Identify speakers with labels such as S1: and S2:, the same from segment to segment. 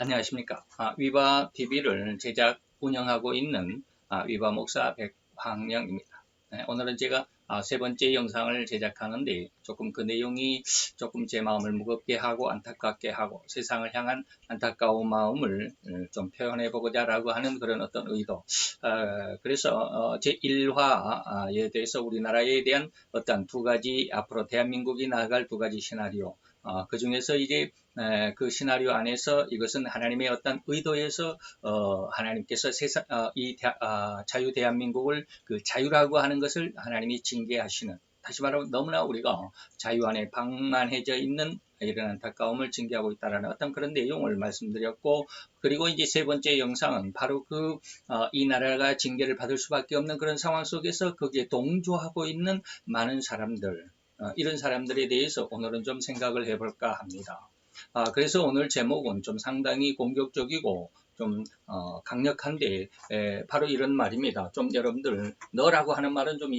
S1: 안녕하십니까. 위바 TV를 제작, 운영하고 있는 위바 목사 백황영입니다. 네, 오늘은 제가 세 번째 영상을 제작하는데 조금 그 내용이 조금 제 마음을 무겁게 하고 안타깝게 하고 세상을 향한 안타까운 마음을 좀 표현해 보고자 라고 하는 그런 어떤 의도. 그래서 제 1화에 대해서 우리나라에 대한 어떤 두 가지 앞으로 대한민국이 나아갈 두 가지 시나리오, 그 중에서 이제 그 시나리오 안에서 이것은 하나님의 어떤 의도에서 하나님께서 세상 자유 대한민국을 그 자유라고 하는 것을 하나님이 징계하시는, 다시 말하면 너무나 우리가 자유 안에 방만해져 있는 이런 안타까움을 징계하고 있다라는 어떤 그런 내용을 말씀드렸고, 그리고 이제 세 번째 영상은 바로 이 나라가 징계를 받을 수밖에 없는 그런 상황 속에서 거기에 동조하고 있는 많은 사람들, 이런 사람들에 대해서 오늘은 좀 생각을 해볼까 합니다. 그래서 오늘 제목은 좀 상당히 공격적이고 좀 강력한데 바로 이런 말입니다. 좀 여러분들 너라고 하는 말은 좀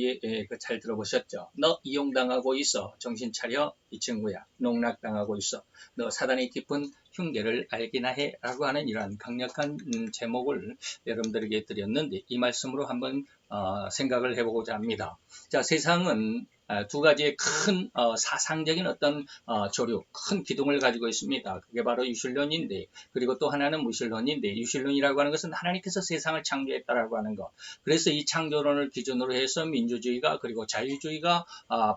S1: 잘 들어보셨죠? 너 이용당하고 있어. 정신 차려 이 친구야. 농락당하고 있어. 너 사단의 깊은 흉계를 알기나 해 라고 하는 이러한 강력한 제목을 여러분들에게 드렸는데 이 말씀으로 한번 생각을 해보고자 합니다. 자, 세상은 두 가지의 큰 사상적인 어떤 조류, 큰 기둥을 가지고 있습니다. 그게 바로 유실론인데, 그리고 또 하나는 무실론인데, 유실론이라고 하는 것은 하나님께서 세상을 창조했다라고 하는 것. 그래서 이 창조론을 기준으로 해서 민주주의가 그리고 자유주의가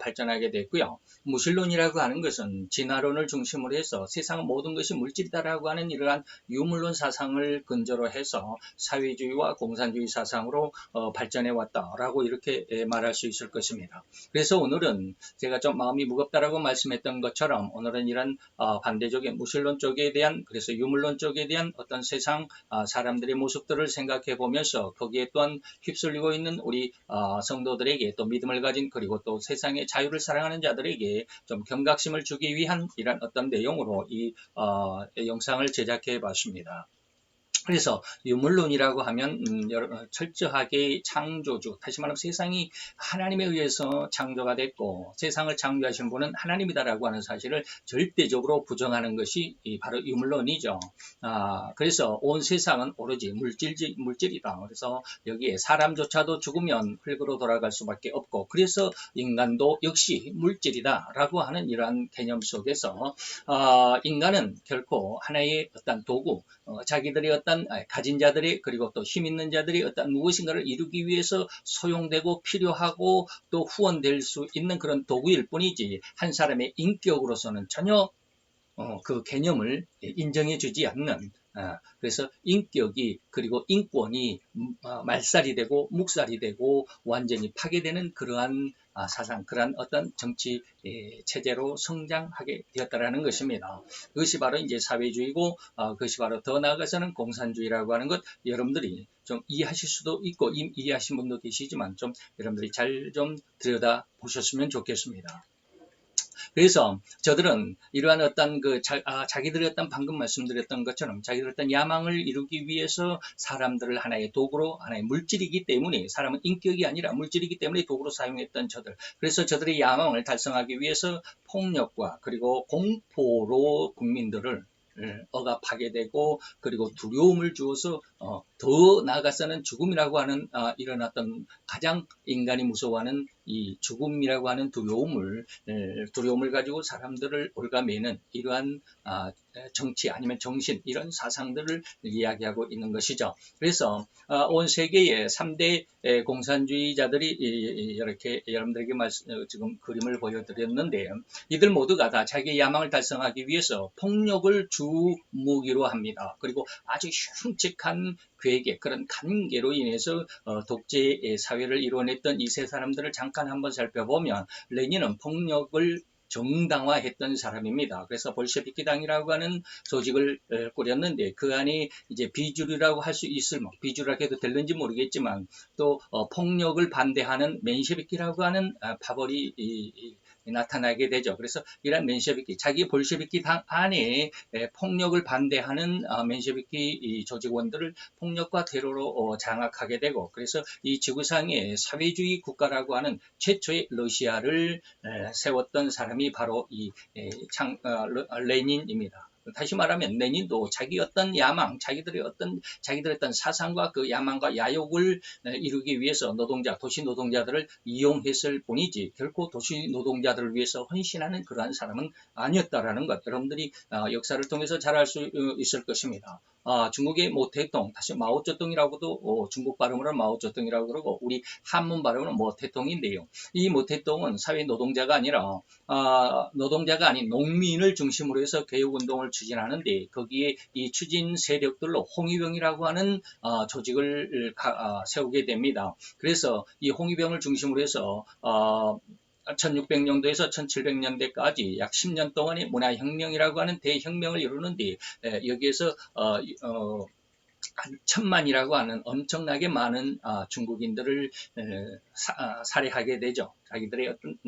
S1: 발전하게 됐고요. 무실론이라고 하는 것은 진화론을 중심으로 해서 세상 모든 것이 물질이다라고 하는 이러한 유물론 사상을 근저로 해서 사회주의와 공산주의 사상으로 발전해 왔다라고 이렇게 말할 수 있을 것입니다. 그래서 오늘은 제가 좀 마음이 무겁다라고 말씀했던 것처럼 오늘은 이런 반대적인 무신론 쪽에 대한, 그래서 유물론 쪽에 대한 어떤 세상 사람들의 모습들을 생각해 보면서 거기에 또한 휩쓸리고 있는 우리 성도들에게 또 믿음을 가진, 그리고 또 세상의 자유를 사랑하는 자들에게 좀 경각심을 주기 위한 이런 어떤 내용으로 이 영상을 제작해 봤습니다. 그래서 유물론이라고 하면 철저하게 창조주, 다시 말하면 세상이 하나님에 의해서 창조가 됐고 세상을 창조하신 분은 하나님이다라고 하는 사실을 절대적으로 부정하는 것이 바로 유물론이죠. 그래서 온 세상은 오로지 물질이다. 그래서 여기에 사람조차도 죽으면 흙으로 돌아갈 수밖에 없고, 그래서 인간도 역시 물질이다라고 하는 이러한 개념 속에서 인간은 결코 하나의 어떤 도구, 자기들의 어떤 가진 자들이, 그리고 또 힘 있는 자들이 어떤 무엇인가를 이루기 위해서 소용되고 필요하고 또 후원될 수 있는 그런 도구일 뿐이지 한 사람의 인격으로서는 전혀 그 개념을 인정해 주지 않는, 그래서 인격이 그리고 인권이 말살이 되고 묵살이 되고 완전히 파괴되는 그러한 사상, 그러한 어떤 정치 체제로 성장하게 되었다라는 것입니다. 그것이 바로 이제 사회주의고, 그것이 바로 더 나아가서는 공산주의라고 하는 것, 여러분들이 좀 이해하실 수도 있고 이해하신 분도 계시지만 좀 여러분들이 잘 좀 들여다 보셨으면 좋겠습니다. 그래서 저들은 이러한 어떤 자기들의 어떤 방금 말씀드렸던 것처럼 자기들의 어떤 야망을 이루기 위해서 사람들을 하나의 도구로, 하나의 물질이기 때문에, 사람은 인격이 아니라 물질이기 때문에 도구로 사용했던 저들. 그래서 저들의 야망을 달성하기 위해서 폭력과 그리고 공포로 국민들을 억압하게 되고, 그리고 두려움을 주어서 더 나아가서는 죽음이라고 하는 이런 어떤 가장 인간이 무서워하는 이 죽음이라고 하는 두려움을 가지고 사람들을 올가매는 이러한 정치 아니면 정신, 이런 사상들을 이야기하고 있는 것이죠. 그래서 온 세계의 3대 공산주의자들이 이렇게 여러분들에게 지금 그림을 보여드렸는데, 이들 모두가 다 자기의 야망을 달성하기 위해서 폭력을 주 무기로 합니다. 그리고 아주 흉측한 괴계, 그런 관계로 인해서 독재 사회를 이뤄냈던 이 세 사람들을 잠깐 한번 살펴보면, 레닌은 폭력을 정당화했던 사람입니다. 그래서 볼셰비키당이라고 하는 조직을 꾸렸는데 그 안에 이제 비주류라고 할 수 있을, 비주류라고 해도 될는지 모르겠지만 또 폭력을 반대하는 멘셰비키라고 하는 파벌이 나타나게 되죠. 그래서 이런 멘셰비키, 자기 볼셰비키 당 안에 폭력을 반대하는 멘셰비키 조직원들을 폭력과 테러로 장악하게 되고, 그래서 이 지구상의 사회주의 국가라고 하는 최초의 러시아를 세웠던 사람이 바로 이 레닌입니다. 다시 말하면 레닌도 자기 어떤 야망, 자기들의 어떤 사상과 그 야망과 야욕을 이루기 위해서 도시 노동자들을 이용했을 뿐이지 결코 도시 노동자들을 위해서 헌신하는 그러한 사람은 아니었다라는 것, 여러분들이 역사를 통해서 잘 알 수 있을 것입니다. 중국의 모태동, 다시 마오쩌둥이라고도 중국 발음으로 마오쩌둥이라고 그러고 우리 한문 발음으로 모태동인데요. 이 모태동은 사회 노동자가 아닌 농민을 중심으로 해서 개혁운동을 추진하는데 거기에 이 추진 세력들로 홍위병이라고 하는 조직을 세우게 됩니다. 그래서 이 홍위병을 중심으로 해서 1600년도에서 1700년대까지 약 10년 동안의 문화혁명이라고 하는 대혁명을 이루는데 여기에서 한 1000만이라고 하는 엄청나게 많은 중국인들을 살해하게 되죠. 자기들의 어떤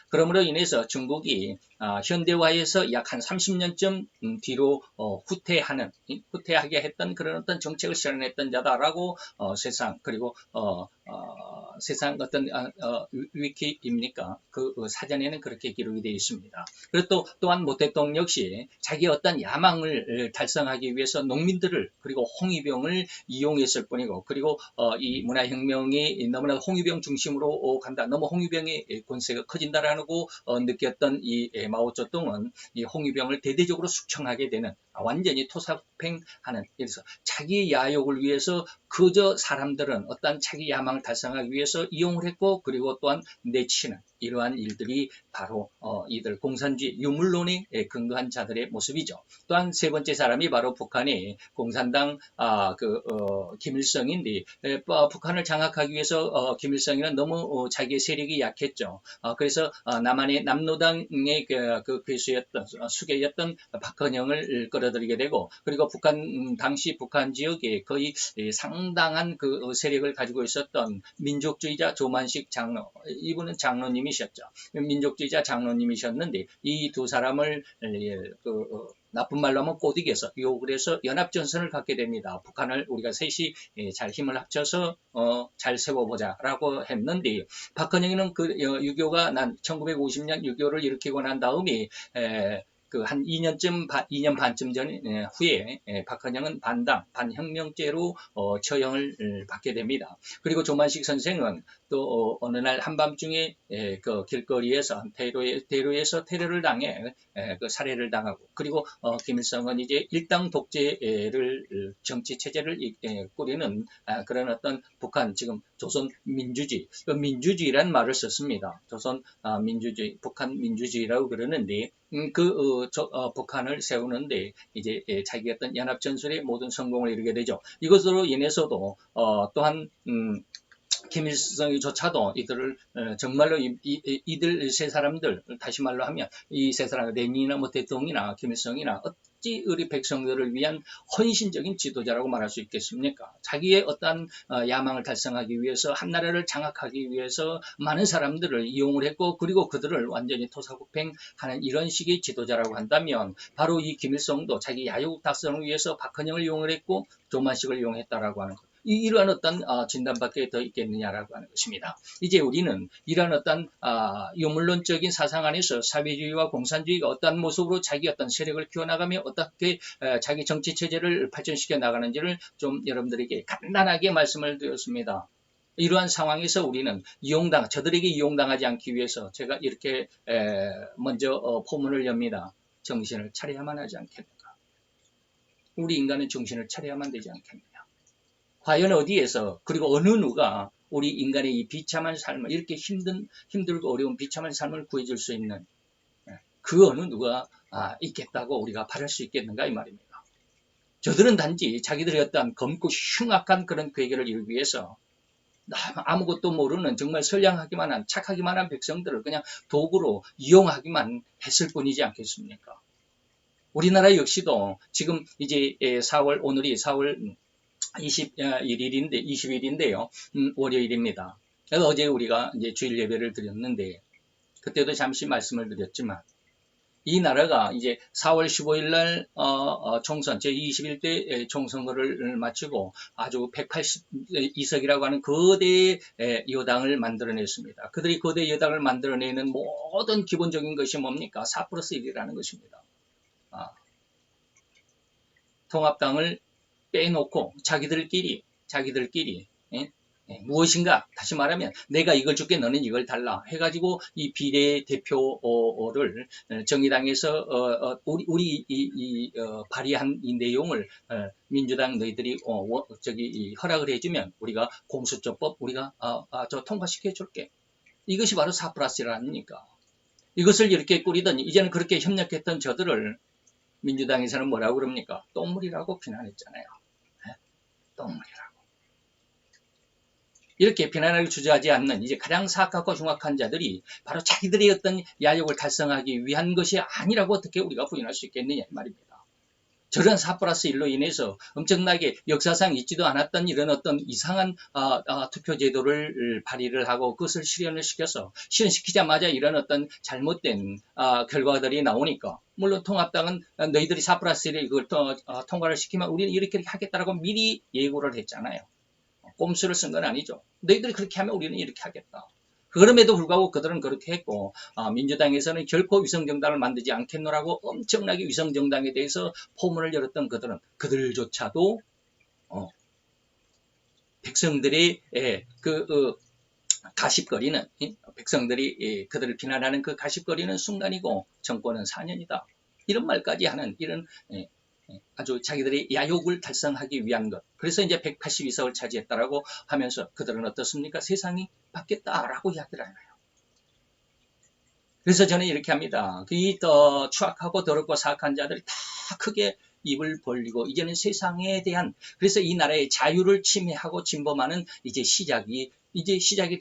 S1: 그러므로 인해서 중국이 현대화에서 약 한 30년쯤 뒤로 후퇴하게 했던 그런 어떤 정책을 실현했던 자다라고 세상 그리고 세상 어떤 위키입니까? 그 사전에는 그렇게 기록이 되어 있습니다. 그리고 또한 모태동 역시 자기 어떤 야망을 달성하기 위해서 농민들을 그리고 홍위병을 이용했을 뿐이고 그리고 이 문화혁명이 너무나 홍위병 중심으로 간다. 너무 홍위병의 권세가 커진다라고 느꼈던 이 마오쩌둥은 이 홍위병을 대대적으로 숙청하게 되는 완전히 토사구팽하는 그래서 자기 야욕을 위해서 그저 사람들은 어떤 자기 야망을 달성하기 위해서 이용을 했고 그리고 또한 내치는 이러한 일들이 바로 이들 공산주의 유물론에 근거한 자들의 모습이죠. 또한 세 번째 사람이 바로 북한의 공산당 김일성인데 북한을 장악하기 위해서 김일성이는 너무 자기의 세력이 약했죠. 그래서 남한의 남노당의 그 괴수였던 수괴였던 박헌영을 끌어들이게 되고 그리고 당시 북한 지역에 거의 상당한 그 세력을 가지고 있었던 민족주의자 조만식 장로, 이분은 장로님이셨죠. 민족주의자 장로님이셨는데 이 두 사람을 나쁜 말로 하면 꼬드겨서 욕을 해서 연합전선을 갖게 됩니다. 북한을 우리가 셋이 잘 힘을 합쳐서 잘 세워보자라고 했는데 박헌영이는 그 1950년 6.25를 일으키고 난 다음에 한 2년 반쯤 후에 박헌영은 반혁명죄로 처형을 받게 됩니다. 그리고 조만식 선생은 또 어느 날 한밤중에 그 길거리에서 대로에서 테러를 당해 그 살해를 당하고 그리고 김일성은 이제 일당 독재를 정치 체제를 꾸리는 그런 어떤 북한 지금 조선 민주주의 민주주의란 말을 썼습니다. 조선 민주주의 북한 민주주의라고 그러는데 북한을 세우는데 이제 자기 어떤 연합전술의 모든 성공을 이루게 되죠. 이것으로 인해서도 또한 김일성이조차도 이들을 정말로 이들 세 사람들 다시 말로 하면 이 세 사람 레닌이나 모태동이나 김일성이나 어찌 우리 백성들을 위한 헌신적인 지도자라고 말할 수 있겠습니까? 자기의 어떤 야망을 달성하기 위해서 한 나라를 장악하기 위해서 많은 사람들을 이용을 했고 그리고 그들을 완전히 토사구팽하는 이런 식의 지도자라고 한다면 바로 이 김일성도 자기 야욕 달성을 위해서 박헌영을 이용을 했고 조만식을 이용했다라고 하는 것. 이러한 어떤 진단밖에 더 있겠느냐라고 하는 것입니다. 이제 우리는 이러한 어떤 유물론적인 사상 안에서 사회주의와 공산주의가 어떤 모습으로 자기 어떤 세력을 키워나가며 어떻게 자기 정치 체제를 발전시켜 나가는지를 좀 여러분들에게 간단하게 말씀을 드렸습니다. 이러한 상황에서 우리는 저들에게 이용당하지 않기 위해서 제가 이렇게 먼저 포문을 엽니다. 정신을 차려야만 하지 않겠는가? 우리 인간은 정신을 차려야만 되지 않겠느냐? 과연 어디에서 그리고 어느 누가 우리 인간의 이 비참한 삶을 이렇게 힘들고 어려운 비참한 삶을 구해줄 수 있는 그 어느 누가 있겠다고 우리가 바랄 수 있겠는가 이 말입니다. 저들은 단지 자기들의 어떤 검고 흉악한 그런 괴계를 이루기 위해서 아무것도 모르는 정말 선량하기만 한 착하기만 한 백성들을 그냥 도구로 이용하기만 했을 뿐이지 않겠습니까? 우리나라 역시도 지금 이제 오늘이 4월 20일인데요. 월요일입니다. 그래서 어제 우리가 이제 주일 예배를 드렸는데 그때도 잠시 말씀을 드렸지만 이 나라가 이제 4월 15일 날 총선 제21대 총선거를 마치고 아주 182석이라고 하는 거대 여당을 만들어냈습니다. 그들이 거대 여당을 만들어내는 모든 기본적인 것이 뭡니까? 4+1이라는 것입니다. 통합당을 빼놓고 자기들끼리 예? 무엇인가, 다시 말하면 내가 이걸 줄게 너는 이걸 달라 해가지고 이 비례대표를 정의당에서 우리 발의한 이 내용을 민주당 너희들이 허락을 해주면 우리가 공수처법 우리가 저 통과시켜 줄게. 이것이 바로 4+1 아닙니까? 이것을 이렇게 꾸리더니 이제는 그렇게 협력했던 저들을 민주당에서는 뭐라고 그럽니까? 똥물이라고 비난했잖아요. 똥물이라고. 이렇게 비난을 주저하지 않는 이제 가장 사악하고 흉악한 자들이 바로 자기들의 어떤 야욕을 달성하기 위한 것이 아니라고 어떻게 우리가 부인할 수 있겠느냐 이 말입니다. 저런 4+1로 인해서 엄청나게 역사상 있지도 않았던 이런 어떤 이상한 투표 제도를 발의를 하고 그것을 실현을 시켜서 실현시키자마자 이런 어떤 잘못된 결과들이 나오니까 물론 통합당은 너희들이 4+1을 이걸 통과를 시키면 우리는 이렇게 하겠다라고 미리 예고를 했잖아요. 꼼수를 쓴 건 아니죠. 너희들이 그렇게 하면 우리는 이렇게 하겠다. 그럼에도 불구하고 그들은 그렇게 했고 민주당에서는 결코 위성정당을 만들지 않겠노라고 엄청나게 위성정당에 대해서 포문을 열었던 그들조차도 백성들의 가십거리는 백성들이 그들을 비난하는 그 가십거리는 순간이고 정권은 4년이다. 이런 말까지 하는 이런 아주 자기들의 야욕을 달성하기 위한 것. 그래서 이제 182석을 차지했다라고 하면서 그들은 어떻습니까? 세상이 바뀌었다라고 이야기를 하나요. 그래서 저는 이렇게 합니다. 이 추악하고 더럽고 사악한 자들이 다 크게 입을 벌리고 이제는 세상에 대한 그래서 이 나라의 자유를 침해하고 침범하는 이제 시작이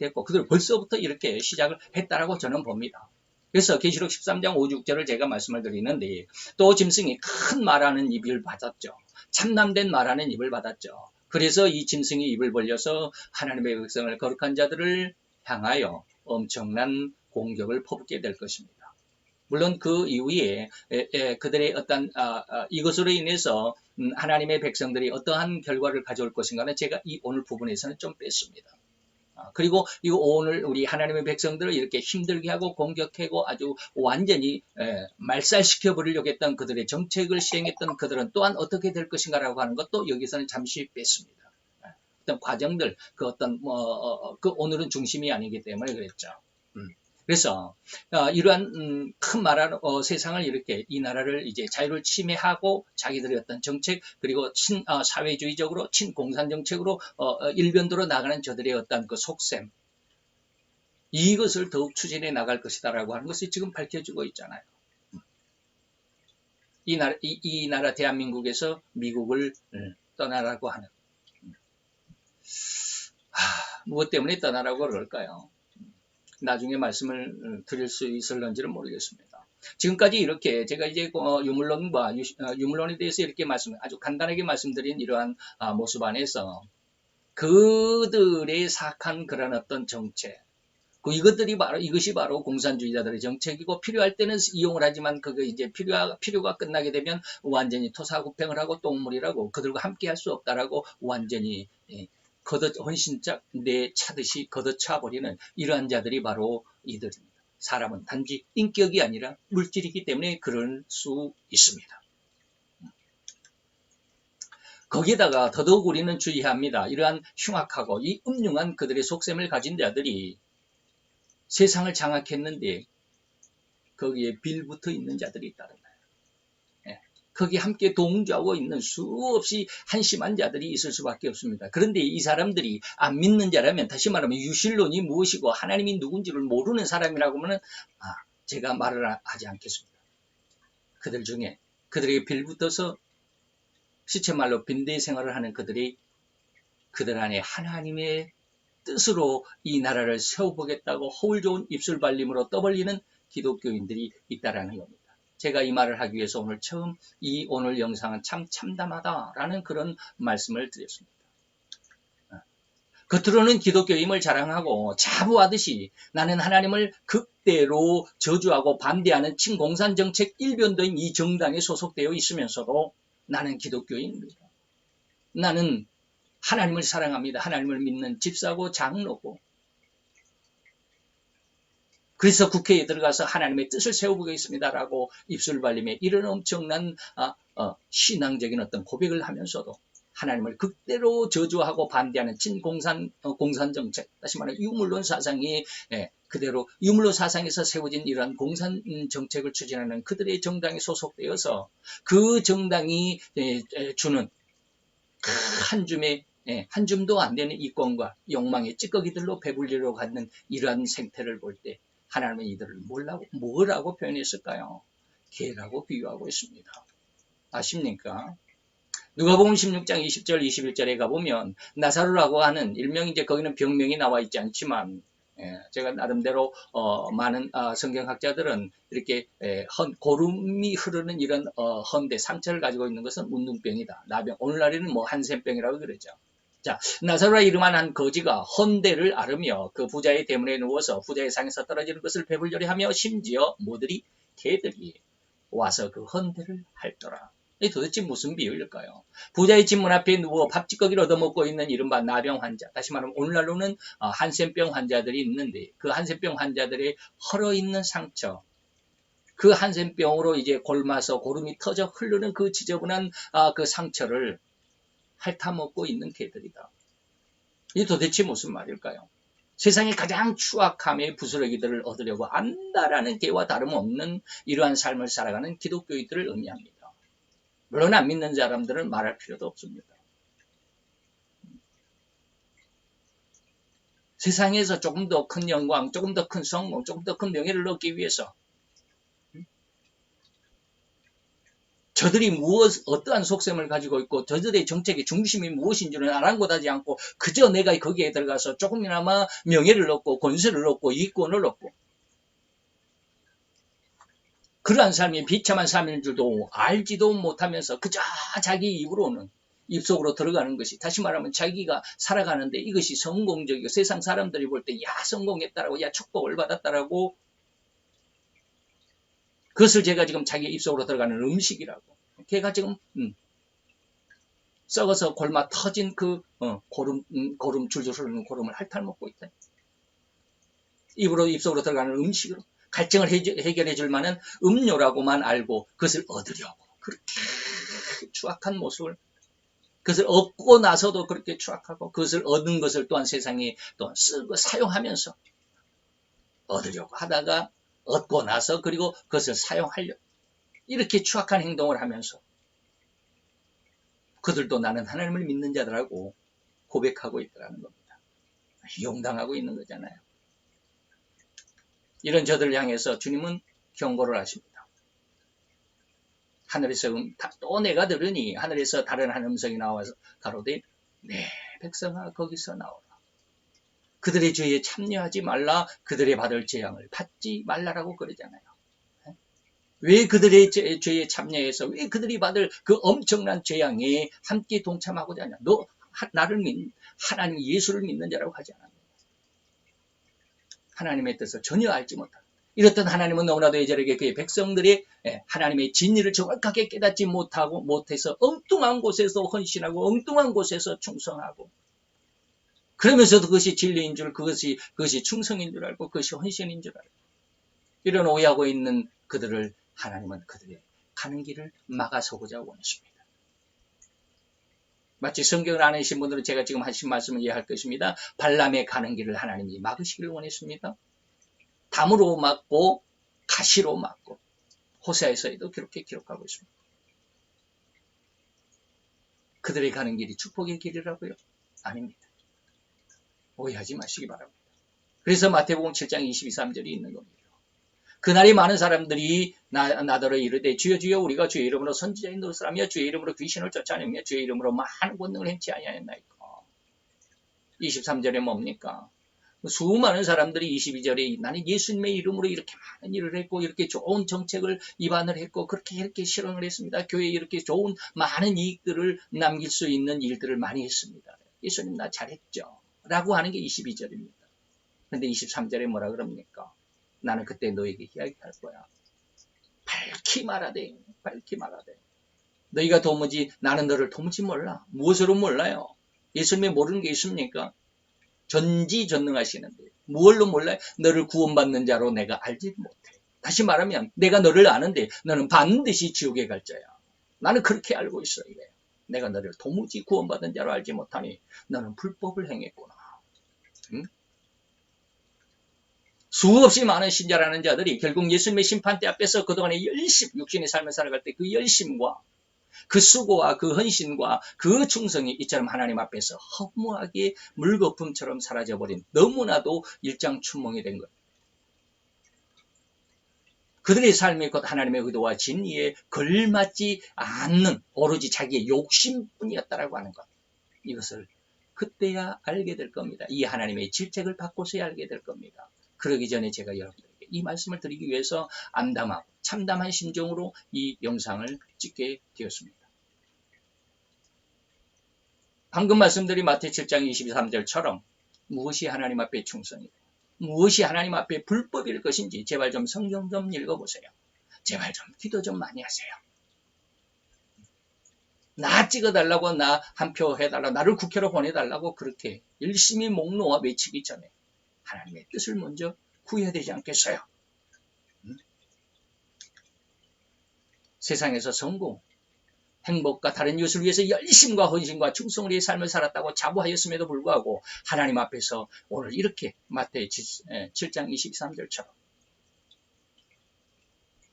S1: 됐고 그들 벌써부터 이렇게 시작을 했다라고 저는 봅니다. 그래서 계시록 13장 5, 6절을 제가 말씀을 드리는데 또 짐승이 큰 말하는 입을 받았죠. 참남된 말하는 입을 받았죠. 그래서 이 짐승이 입을 벌려서 하나님의 백성을 거룩한 자들을 향하여 엄청난 공격을 퍼붓게 될 것입니다. 물론 그 이후에 그들의 어떤 이것으로 인해서 하나님의 백성들이 어떠한 결과를 가져올 것인가는 제가 이 오늘 부분에서는 좀 뺐습니다. 그리고 이 오늘 우리 하나님의 백성들을 이렇게 힘들게 하고 공격하고 아주 완전히 말살시켜 버리려고 했던 그들의 정책을 시행했던 그들은 또한 어떻게 될 것인가라고 하는 것도 여기서는 잠시 뺐습니다. 어떤 과정들, 그 어떤 그 오늘은 중심이 아니기 때문에 그랬죠. 그래서 이러한 큰 세상을 이렇게 이 나라를 이제 자유를 침해하고 자기들의 어떤 정책 그리고 사회주의적으로 친공산 정책으로 일변도로 나가는 저들의 어떤 그 속셈 이것을 더욱 추진해 나갈 것이다라고 하는 것이 지금 밝혀지고 있잖아요. 이 나라 대한민국에서 미국을 떠나라고 하는 무엇 때문에 떠나라고 그럴까요? 나중에 말씀을 드릴 수 있을런지는 모르겠습니다. 지금까지 이렇게 제가 이제 유물론과 유물론에 대해서 이렇게 아주 간단하게 말씀드린 이러한 모습 안에서 그들의 사악한 그런 어떤 정책, 이것이 바로 공산주의자들의 정책이고 필요할 때는 이용을 하지만 그게 이제 필요가 끝나게 되면 완전히 토사구팽을 하고 똥물이라고 그들과 함께 할 수 없다라고 완전히 헌신짝 내차듯이 걷어차버리는 이러한 자들이 바로 이들입니다. 사람은 단지 인격이 아니라 물질이기 때문에 그럴 수 있습니다. 거기에다가 더더욱 우리는 주의합니다. 이러한 흉악하고 이 음흉한 그들의 속셈을 가진 자들이 세상을 장악했는데 거기에 빌붙어 있는 자들이 있다는 거예요. 거기 함께 동조하고 있는 수없이 한심한 자들이 있을 수밖에 없습니다. 그런데 이 사람들이 안 믿는 자라면 다시 말하면 유실론이 무엇이고 하나님이 누군지를 모르는 사람이라고 하면 제가 말을 하지 않겠습니다. 그들 중에 그들에게 빌붙어서 시체말로 빈대 생활을 하는 그들 안에 하나님의 뜻으로 이 나라를 세워보겠다고 허울 좋은 입술 발림으로 떠벌리는 기독교인들이 있다라는 겁니다. 제가 이 말을 하기 위해서 오늘 처음 오늘 영상은 참 참담하다라는 그런 말씀을 드렸습니다. 겉으로는 기독교임을 자랑하고 자부하듯이 나는 하나님을 극대로 저주하고 반대하는 친공산 정책 일변도인 이 정당에 소속되어 있으면서도 나는 기독교인입니다. 나는 하나님을 사랑합니다. 하나님을 믿는 집사고 장로고 그래서 국회에 들어가서 하나님의 뜻을 세워보겠습니다라고 입술 발림에 이런 엄청난 신앙적인 어떤 고백을 하면서도 하나님을 극대로 저주하고 반대하는 공산 정책, 다시 말하면 유물론 사상이 그대로 유물론 사상에서 세워진 이러한 공산 정책을 추진하는 그들의 정당에 소속되어서 그 정당이 주는 한 줌의 한 줌도 안 되는 이권과 욕망의 찌꺼기들로 배불리려고 하는 이러한 생태를 볼 때 하나님은 이들을 뭐라고 표현했을까요? 개라고 비유하고 있습니다. 아십니까? 누가복음 16장 20절 21절에 가보면 나사로라고 하는 일명 이제 거기는 병명이 나와 있지 않지만 제가 나름대로 많은 성경학자들은 이렇게 고름이 흐르는 이런 헌데 상처를 가지고 있는 것은 운둔병이다. 나병. 오늘날에는 뭐 한센병이라고 그러죠. 자, 나사로라 이름한 한 거지가 헌데를 앓으며 그 부자의 대문에 누워서 부자의 상에서 떨어지는 것을 배불려리 하며 심지어 모들이 개들이 와서 그 헌데를 핥더라. 이 도대체 무슨 비유일까요? 부자의 집 문 앞에 누워 밥찌꺼기를 얻어먹고 있는 이른바 나병 환자, 다시 말하면 오늘날로는 한센병 환자들이 있는데 그 한센병 환자들의 헐어있는 상처, 그 한센병으로 이제 골마서 고름이 터져 흐르는 그 지저분한 그 상처를 핥아먹고 있는 개들이다. 이 도대체 무슨 말일까요? 세상의 가장 추악함의 부스러기들을 얻으려고 한다라는 개와 다름없는 이러한 삶을 살아가는 기독교인들을 의미합니다. 물론 안 믿는 사람들은 말할 필요도 없습니다. 세상에서 조금 더 큰 영광, 조금 더 큰 성공, 조금 더 큰 명예를 얻기 위해서 저들이 어떠한 속셈을 가지고 있고 저들의 정책의 중심이 무엇인지는 아랑곳하지 않고 그저 내가 거기에 들어가서 조금이나마 명예를 얻고 권세를 얻고 이권을 얻고 그러한 삶이 비참한 삶인 줄도 알지도 못하면서 그저 자기 입속으로 들어가는 것이, 다시 말하면 자기가 살아가는데 이것이 성공적이고 세상 사람들이 볼 때 야 성공했다라고 야 축복을 받았다라고 그것을 제가 지금 자기 입속으로 들어가는 음식이라고 걔가 지금 썩어서 골마 터진 그 고름 줄줄 흐르는 고름을 핥아먹고 있다. 입속으로 들어가는 음식으로 갈증을 해결해 줄 만한 음료라고만 알고 그것을 얻으려고 그렇게 추악한 모습을, 그것을 얻고 나서도 그렇게 추악하고 그것을 얻은 것을 또한 세상에 또 쓰고 사용하면서 얻으려고 하다가 얻고 나서 그리고 그것을 사용하려고 이렇게 추악한 행동을 하면서 그들도 나는 하나님을 믿는 자들하고 고백하고 있더라는 겁니다. 이용당하고 있는 거잖아요. 이런 저들을 향해서 주님은 경고를 하십니다. 하늘에서 또 내가 들으니 하늘에서 다른 한 음성이 나와서 가로되 내 백성아 거기서 나오라. 그들의 죄에 참여하지 말라. 그들의 받을 재앙을 받지 말라라고 그러잖아요. 왜 그들의 죄에 참여해서 왜 그들이 받을 그 엄청난 재앙에 함께 동참하고자 하냐. 너 나를 하나님 예수를 믿는 자라고 하지 않았냐. 하나님의 뜻을 전혀 알지 못하고 이렇던 하나님은 너무나도 예절하게 그의 백성들이 하나님의 진리를 정확하게 깨닫지 못해서 엉뚱한 곳에서 헌신하고 엉뚱한 곳에서 충성하고 그러면서도 그것이 진리인 줄, 그것이 충성인 줄 알고 그것이 헌신인 줄 알고 이런 오해하고 있는 그들을 하나님은 그들의 가는 길을 막아서고자 원했습니다. 마치 성경을 안 읽으신 분들은 제가 지금 하신 말씀을 이해할 것입니다. 발람의 가는 길을 하나님이 막으시기를 원했습니다. 담으로 막고 가시로 막고 호세아에서도 그렇게 기록하고 있습니다. 그들의 가는 길이 축복의 길이라고요? 아닙니다. 오해하지 마시기 바랍니다. 그래서 마태복음 7장 22, 3절이 있는 겁니다. 그날이 많은 사람들이 나더러 이르되 주여 주여 우리가 주의 이름으로 선지자의 노릇을 하며 주의 이름으로 귀신을 쫓아내며 주의 이름으로 많은 권능을 행치 아니하였나이까. 23절에 뭡니까? 수많은 사람들이 22절에 나는 예수님의 이름으로 이렇게 많은 일을 했고 이렇게 좋은 정책을 입안을 했고 그렇게 실행을 했습니다. 교회에 이렇게 좋은 많은 이익들을 남길 수 있는 일들을 많이 했습니다. 예수님 나 잘했죠. 라고 하는 게 22절입니다. 그런데 23절에 뭐라 그럽니까? 나는 그때 너에게 이야기할 거야. 밝히 말하되. 너희가 도무지 나는 너를 도무지 몰라. 무엇으로 몰라요? 예수님이 모르는 게 있습니까? 전지전능하시는데 무엇로 몰라요? 너를 구원받는 자로 내가 알지 못해. 다시 말하면 내가 너를 아는데 너는 반드시 지옥에 갈 자야. 나는 그렇게 알고 있어. 이래. 내가 너를 도무지 구원받은 자로 알지 못하니 너는 불법을 행했구나. 응? 수없이 많은 신자라는 자들이 결국 예수님의 심판대 앞에서 그동안의 육신의 삶을 살아갈 때 그 열심과 그 수고와 그 헌신과 그 충성이 이처럼 하나님 앞에서 허무하게 물거품처럼 사라져버린, 너무나도 일장춘몽이 된 것. 그들의 삶이 곧 하나님의 의도와 진리에 걸맞지 않는 오로지 자기의 욕심뿐이었다라고 하는 것. 이것을 그때야 알게 될 겁니다. 이 하나님의 질책을 받고서야 알게 될 겁니다. 그러기 전에 제가 여러분들에게 이 말씀을 드리기 위해서 암담하고 참담한 심정으로 이 영상을 찍게 되었습니다. 방금 말씀드린 마태 7장 23절처럼 무엇이 하나님 앞에 충성이고 무엇이 하나님 앞에 불법일 것인지 제발 좀 성경 좀 읽어보세요. 제발 좀 기도 좀 많이 하세요. 나 찍어달라고, 나 한 표 해달라고, 나를 국회로 보내달라고 그렇게 열심히 목 놓아 외치기 전에 하나님의 뜻을 먼저 구해야 되지 않겠어요? 세상에서 성공, 행복과 다른 이웃을 위해서 열심과 헌신과 충성을 위해 삶을 살았다고 자부하였음에도 불구하고 하나님 앞에서 오늘 이렇게 마태 7장 23절처럼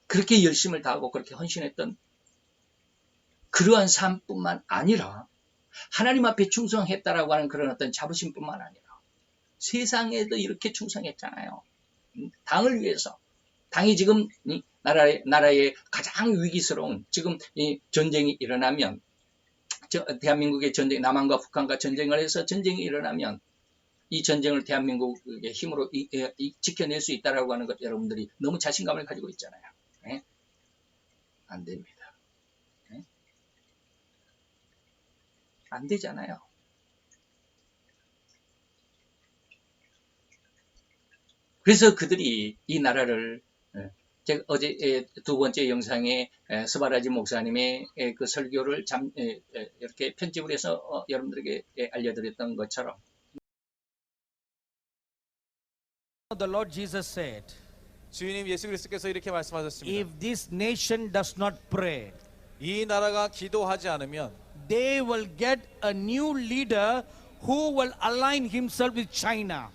S1: 그렇게 열심을 다하고 그렇게 헌신했던 그러한 삶뿐만 아니라 하나님 앞에 충성했다라고 하는 그런 어떤 자부심뿐만 아니라 세상에도 이렇게 충성했잖아요. 당을 위해서. 당이 지금 나라의 가장 위기스러운 지금 이 전쟁이 일어나면, 대한민국의 전쟁, 남한과 북한과 전쟁을 해서 전쟁이 일어나면 이 전쟁을 대한민국의 힘으로 지켜낼 수 있다라고 하는 것 여러분들이 너무 자신감을 가지고 있잖아요. 네? 안 됩니다. 네? 안 되잖아요. 그래서 그들이 이 나라를, 제가 어제 두 번째 영상에 스바라지 목사님의 그 설교를 이렇게 편집을 해서 여러분들에게 알려드렸던 것처럼
S2: The Lord Jesus said,
S3: 주님 예수 그리스도께서 이렇게 말씀하셨습니다.
S2: if this nation does not pray,
S3: 이 나라가 기도하지 않으면
S2: they will get a new leader who will align himself with China.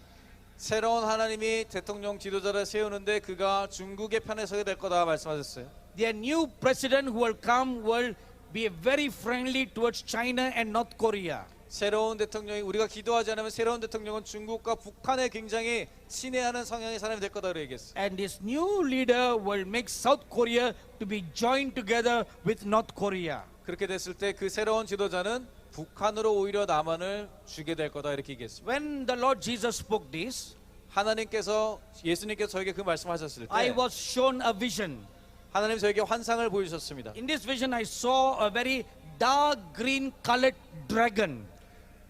S3: 새로운 하나님이 대통령 지도자를 세우는데 그가 중국의 편에 서게 될 거다 말씀하셨어요.
S2: Their new president who will come will be very friendly towards China and North Korea.
S3: 새로운 대통령이 우리가 기도하지 않으면 새로운 대통령은 중국과 북한에 굉장히 친애하는 성향의 사람이 될 거다 얘기했어요.
S2: And this new leader will make South Korea to be joined together with North Korea.
S3: 그렇게 됐을 때 그 새로운 지도자는 북한으로 오히려 남한을 주게 될 거다 이렇게 얘기했어요.
S2: When the Lord Jesus spoke this,
S3: 하나님께서 예수님께서 저에게 그 말씀하셨을 때
S2: I was shown a vision.
S3: 하나님 저에게 환상을 보여주셨습니다.
S2: In this vision I saw a very dark green colored dragon.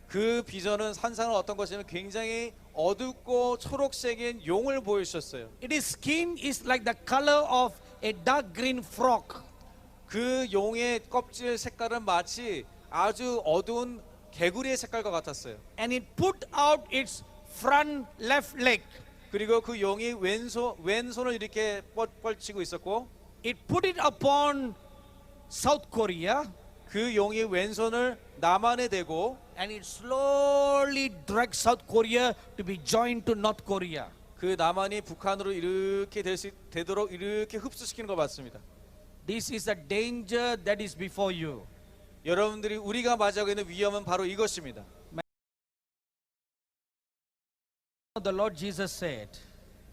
S3: 그 비전은 환상은 어떤 것이냐면 굉장히 어둡고 초록색인 용을 보여주셨어요.
S2: Its skin is like the color of a dark green frog.
S3: 그 용의 껍질 색깔은 마치 아주 어두운 개구리의 색깔과 같았어요.
S2: And it put out its front left leg.
S3: 그리고 그 용이 왼손을 이렇게 뻗치고 있었고
S2: It put it upon South Korea.
S3: 그 용이 왼손을 남한에 대고
S2: And it slowly dragged South Korea to be joined to North Korea.
S3: 그 남한이 북한으로 이렇게 되도록 이렇게 흡수시키는 걸 봤습니다.
S2: This is the danger that is before you.
S3: 여러분들이 우리가 맞이하고 있는 위험은 바로 이것입니다.
S2: The Lord Jesus said,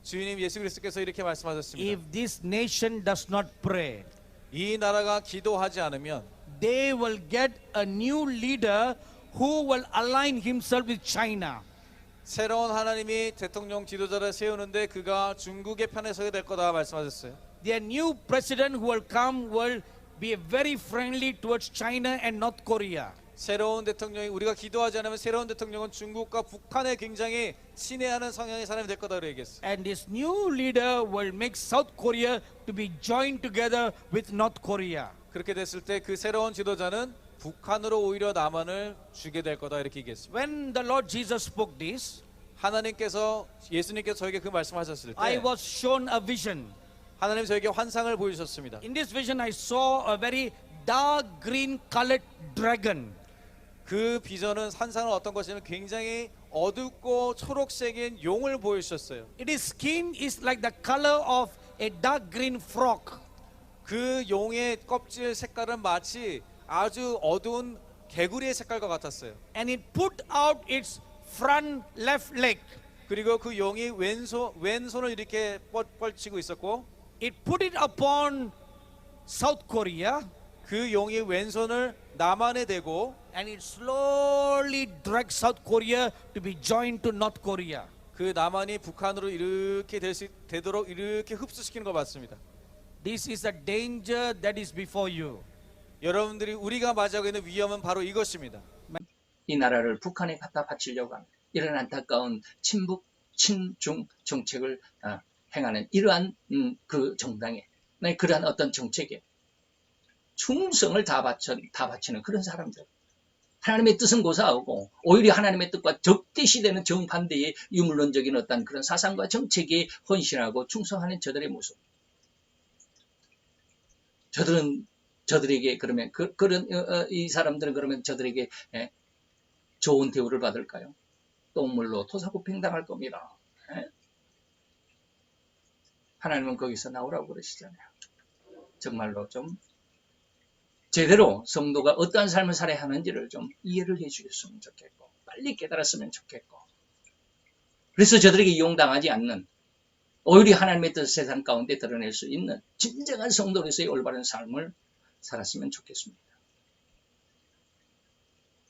S3: 주님 예수 그리스도께서 이렇게 말씀하셨습니다.
S2: if this nation does not pray,
S3: 이 나라가 기도하지 않으면
S2: they will get a new leader who will align himself with China.
S3: 새로운 하나님이 대통령 지도자를 세우는데 그가 중국의 편에 서게 될 거다 말씀하셨어요.
S2: Their new president who will come will be very friendly towards China and North Korea.
S3: 새로운 대통령이 우리가 기도하지 않으면 새로운 대통령은 중국과 북한에 굉장히 친애하는 성향의 사람이 될 거다 얘기했어요.
S2: And this new leader will make South Korea to be joined together with North Korea.
S3: 그렇게 됐을 때 그 새로운 지도자는 북한으로 오히려 남한을 주게 될 거다 이렇게 얘기했습니다.
S2: When the Lord Jesus spoke this,
S3: 하나님께서 예수님께서 저에게 그 말씀하셨을 때
S2: I was shown a vision.
S3: 하나님 저에게 환상을 보여주셨습니다.
S2: In this vision I saw a very dark green colored dragon.
S3: 그 비전은 산상은 어떤 것이냐면 굉장히 어둡고 초록색인 용을 보여주셨어요.
S2: Its skin is like the color of a dark green frog.
S3: 그 용의 껍질 색깔은 마치 아주 어두운 개구리의 색깔과 같았어요.
S2: And it put out its front left leg.
S3: 그리고 그 용이 왼손을 이렇게 뻗치고 있었고
S2: It put it upon South Korea
S3: 그 용이 왼손을 남한에 대고
S2: and it slowly dragged South Korea to be joined to North Korea.
S3: 그 남한이 북한으로 이렇게 되도록 이렇게 흡수시키는 걸 봤습니다.
S2: This is the danger that is before you.
S3: 여러분들이 우리가 맞이하고 있는 위험은 바로 이것입니다.
S1: 이 나라를 북한에 갖다 바치려고 합니다. 이런 안타까운 친북, 친중 정책을 행하는 이러한 그 정당에 그러한 어떤 정책에 충성을 다 바치는 그런 사람들. 하나님의 뜻은 고사하고 오히려 하나님의 뜻과 적대시되는 정반대의 유물론적인 어떤 그런 사상과 정책에 헌신하고 충성하는 저들의 모습. 저들에게 그러면 이 사람들은 그러면 저들에게 좋은 대우를 받을까요? 똥물로 토사구팽당할 겁니다. 하나님은 거기서 나오라고 그러시잖아요. 정말로 좀 제대로 성도가 어떠한 삶을 살아야 하는지를 좀 이해를 해 주셨으면 좋겠고 빨리 깨달았으면 좋겠고 그래서 저들에게 이용당하지 않는 오히려 하나님의 뜻을 세상 가운데 드러낼 수 있는 진정한 성도로서의 올바른 삶을 살았으면 좋겠습니다.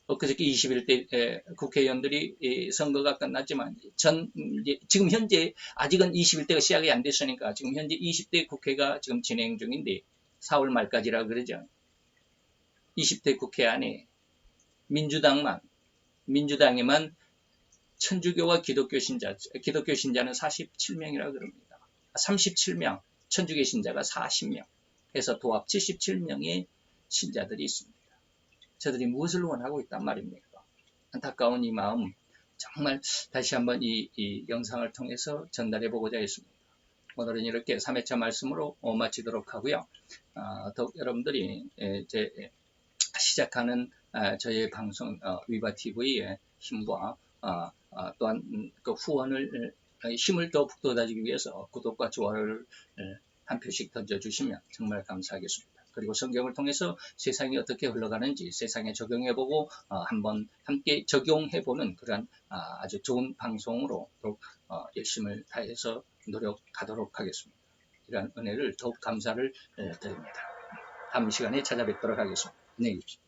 S1: 엊그저께 21대 국회의원들이 선거가 끝났지만 지금 현재 아직은 21대가 시작이 안 됐으니까 지금 현재 20대 국회가 지금 진행 중인데 4월 말까지라 그러죠. 20대 국회 안에 민주당에만 천주교와 기독교 신자는 47명이라 그럽니다. 37명, 천주교 신자가 40명 해서 도합 77명의 신자들이 있습니다. 저들이 무엇을 원하고 있단 말입니까? 안타까운 이 마음 정말 다시 한번 이 영상을 통해서 전달해 보고자 했습니다. 오늘은 이렇게 3회차 말씀으로 마치도록 하고요. 더욱 여러분들이 시작하는 저희 방송 위바TV의 힘과 또한 그 후원을 힘을 더 북돋아주기 위해서 구독과 좋아요를 한 표씩 던져주시면 정말 감사하겠습니다. 그리고 성경을 통해서 세상이 어떻게 흘러가는지 세상에 적용해보고 한번 함께 적용해보는 그런 아주 좋은 방송으로 더욱 열심을 다해서 노력하도록 하겠습니다. 이러한 은혜를 더욱 감사를 드립니다. 다음 시간에 찾아뵙도록 하겠습니다. 안녕히 계십시오.